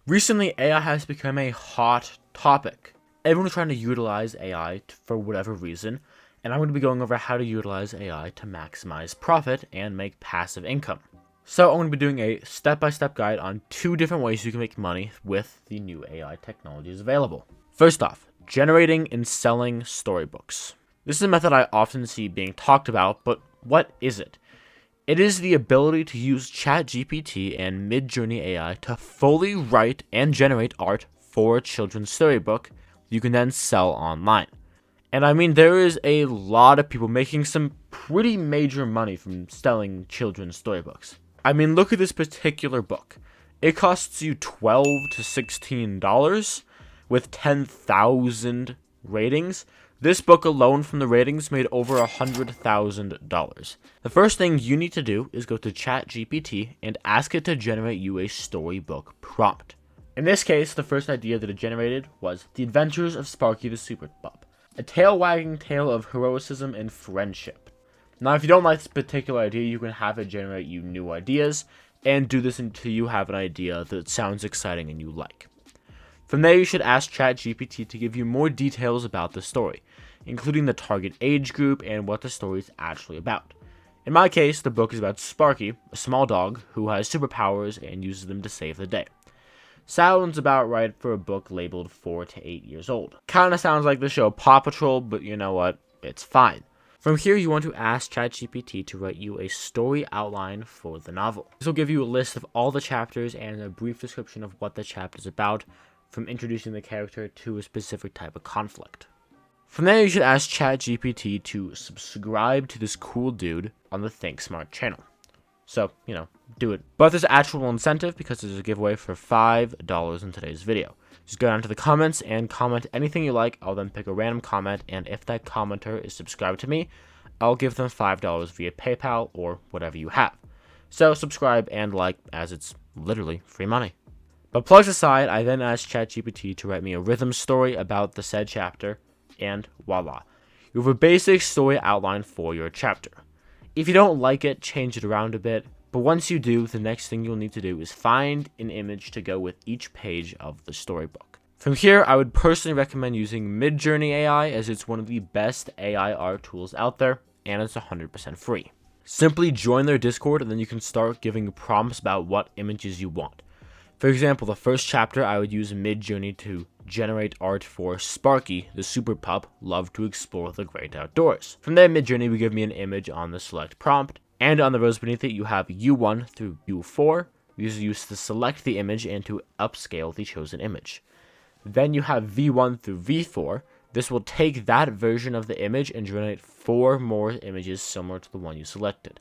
Recently, AI has become a hot topic. Everyone's trying to utilize AI for whatever reason, and I'm going to be going over how to utilize AI to maximize profit and make passive income. So I'm going to be doing a step-by-step guide on 2 different ways you can make money with the new AI technologies available. First off, generating and selling storybooks. This is a method I often see being talked about, but what is it? It is the ability to use ChatGPT and Midjourney AI to fully write and generate art for a children's storybook you can then sell online. And I mean, there is a lot of people making some pretty major money from selling children's storybooks. I mean, look at this particular book. It costs you $12 to $16 with 10,000 ratings. This book alone from the ratings made over $100,000. The first thing you need to do is go to ChatGPT and ask it to generate you a storybook prompt. In this case, the first idea that it generated was The Adventures of Sparky the Super Pup, a tail-wagging tale of heroism and friendship. Now, if you don't like this particular idea, you can have it generate you new ideas, and do this until you have an idea that sounds exciting and you like. From there, you should ask ChatGPT to give you more details about the story, including the target age group and what the story is actually about. In my case, the book is about Sparky, a small dog who has superpowers and uses them to save the day. Sounds about right for a book labeled 4 to 8 years old. Kinda sounds like the show Paw Patrol, but you know what? It's fine. From here, you want to ask ChatGPT to write you a story outline for the novel. This will give you a list of all the chapters and a brief description of what the chapter is about, from introducing the character to a specific type of conflict. From there, you should ask ChatGPT to subscribe to this cool dude on the Think Smart channel. So, do it. But there's actual incentive because there's a giveaway for $5 in today's video. Just go down to the comments and comment anything you like. I'll then pick a random comment, and if that commenter is subscribed to me, I'll give them $5 via PayPal or whatever you have. So subscribe and like, as it's literally free money. But plugs aside, I then asked ChatGPT to write me a rhythm story about the said chapter, and voila. You have a basic story outline for your chapter. If you don't like it, change it around a bit, but once you do, the next thing you'll need to do is find an image to go with each page of the storybook. From here, I would personally recommend using Midjourney AI, as it's one of the best AI art tools out there, and it's 100% free. Simply join their Discord, and then you can start giving prompts about what images you want. For example, the first chapter, I would use Midjourney to generate art for Sparky, the super pup, loved to explore the great outdoors. From there, Midjourney will give me an image on the select prompt, and on the rows beneath it, you have U1 through U4. These are used to select the image and to upscale the chosen image. Then you have V1 through V4. This will take that version of the image and generate 4 more images similar to the one you selected.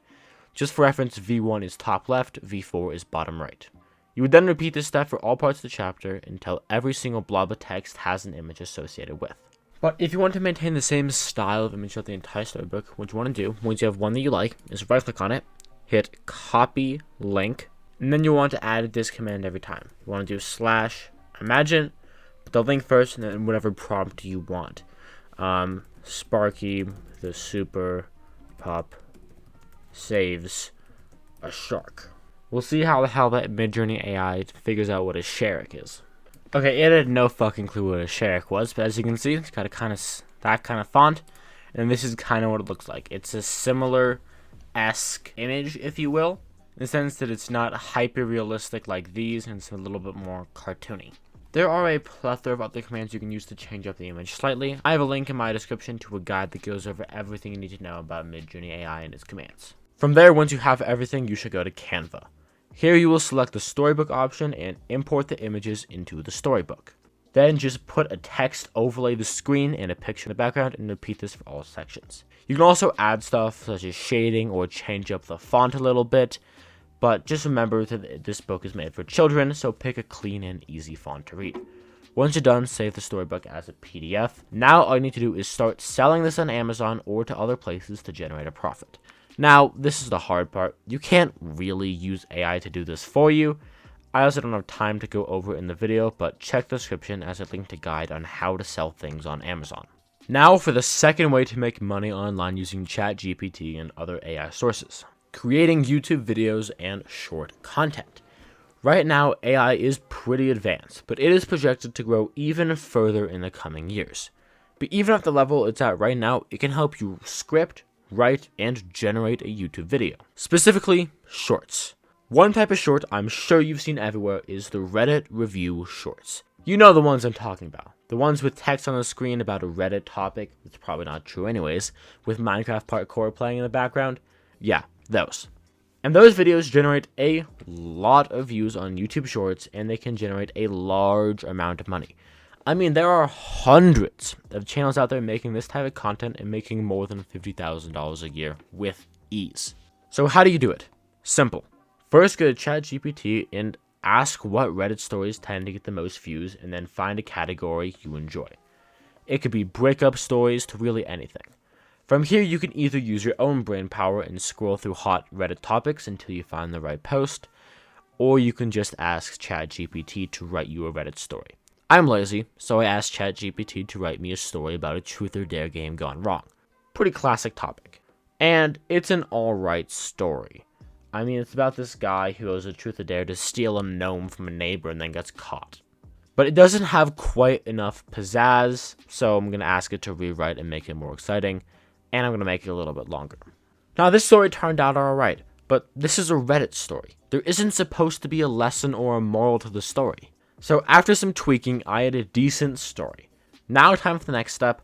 Just for reference, V1 is top left, V4 is bottom right. You would then repeat this step for all parts of the chapter until every single blob of text has an image associated with. But if you want to maintain the same style of image of the entire storybook, what you want to do, once you have one that you like, is right-click on it, hit copy link, and then you want to add this command every time. You want to do /imagine, put the link first, and then whatever prompt you want. Sparky the super pup saves a shark. We'll see how the hell that Midjourney AI figures out what a shark is. Okay, it had no fucking clue what a shark was, but as you can see, it's got that kind of font, and this is kind of what it looks like. It's a similar-esque image, if you will, in the sense that it's not hyper-realistic like these, and it's a little bit more cartoony. There are a plethora of other commands you can use to change up the image slightly. I have a link in my description to a guide that goes over everything you need to know about Midjourney AI and its commands. From there, once you have everything, you should go to Canva. Here you will select the storybook option and import the images into the storybook. Then just put a text overlay the screen and a picture in the background, and repeat this for all sections. You can also add stuff such as shading or change up the font a little bit, but just remember that this book is made for children, so pick a clean and easy font to read. Once you're done, save the storybook as a PDF. Now all you need to do is start selling this on Amazon or to other places to generate a profit. Now, this is the hard part. You can't really use AI to do this for you. I also don't have time to go over it in the video, but check the description as I linked a guide on how to sell things on Amazon. Now for the second way to make money online using ChatGPT and other AI sources. Creating YouTube videos and short content. Right now, AI is pretty advanced, but it is projected to grow even further in the coming years. But even at the level it's at right now, it can help you script, write, and generate a YouTube video. Specifically, shorts. One type of short I'm sure you've seen everywhere is the Reddit review shorts. You know the ones I'm talking about. The ones with text on the screen about a Reddit topic, it's probably not true anyways, with Minecraft parkour playing in the background. Yeah, those. And those videos generate a lot of views on YouTube Shorts, and they can generate a large amount of money. I mean, there are hundreds of channels out there making this type of content and making more than $50,000 a year with ease. So how do you do it? Simple. First, go to ChatGPT and ask what Reddit stories tend to get the most views, and then find a category you enjoy. It could be breakup stories to really anything. From here, you can either use your own brain power and scroll through hot Reddit topics until you find the right post, or you can just ask ChatGPT to write you a Reddit story. I'm lazy, so I asked ChatGPT to write me a story about a truth or dare game gone wrong. Pretty classic topic. And it's an alright story. I mean, it's about this guy who goes a truth or dare to steal a gnome from a neighbor and then gets caught. But it doesn't have quite enough pizzazz, so I'm going to ask it to rewrite and make it more exciting. And I'm going to make it a little bit longer. Now, this story turned out alright, but this is a Reddit story. There isn't supposed to be a lesson or a moral to the story. So after some tweaking, I had a decent story. Now time for the next step,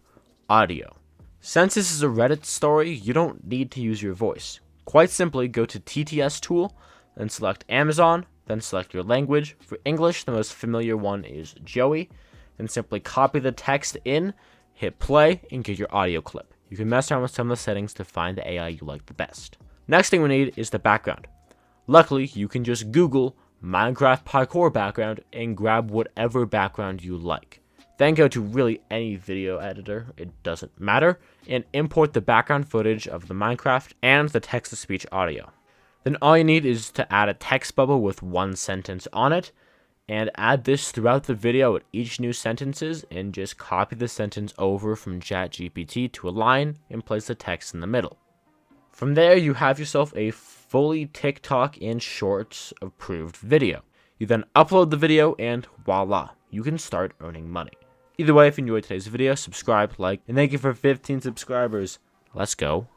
audio. Since this is a Reddit story, you don't need to use your voice. Quite simply, go to TTS tool, then select Amazon, then select your language. For English, the most familiar one is Joey. Then simply copy the text in, hit play, and get your audio clip. You can mess around with some of the settings to find the AI you like the best. Next thing we need is the background. Luckily, you can just Google Minecraft parkour background and grab whatever background you like. Then go to really any video editor, it doesn't matter, and import the background footage of the Minecraft and the text-to-speech audio. Then all you need is to add a text bubble with one sentence on it, and add this throughout the video at each new sentences, and just copy the sentence over from ChatGPT to a line and place the text in the middle. From there, you have yourself a fully TikTok and Shorts approved video. You then upload the video and voila, you can start earning money. Either way, if you enjoyed today's video, subscribe, like, and thank you for 15 subscribers. Let's go.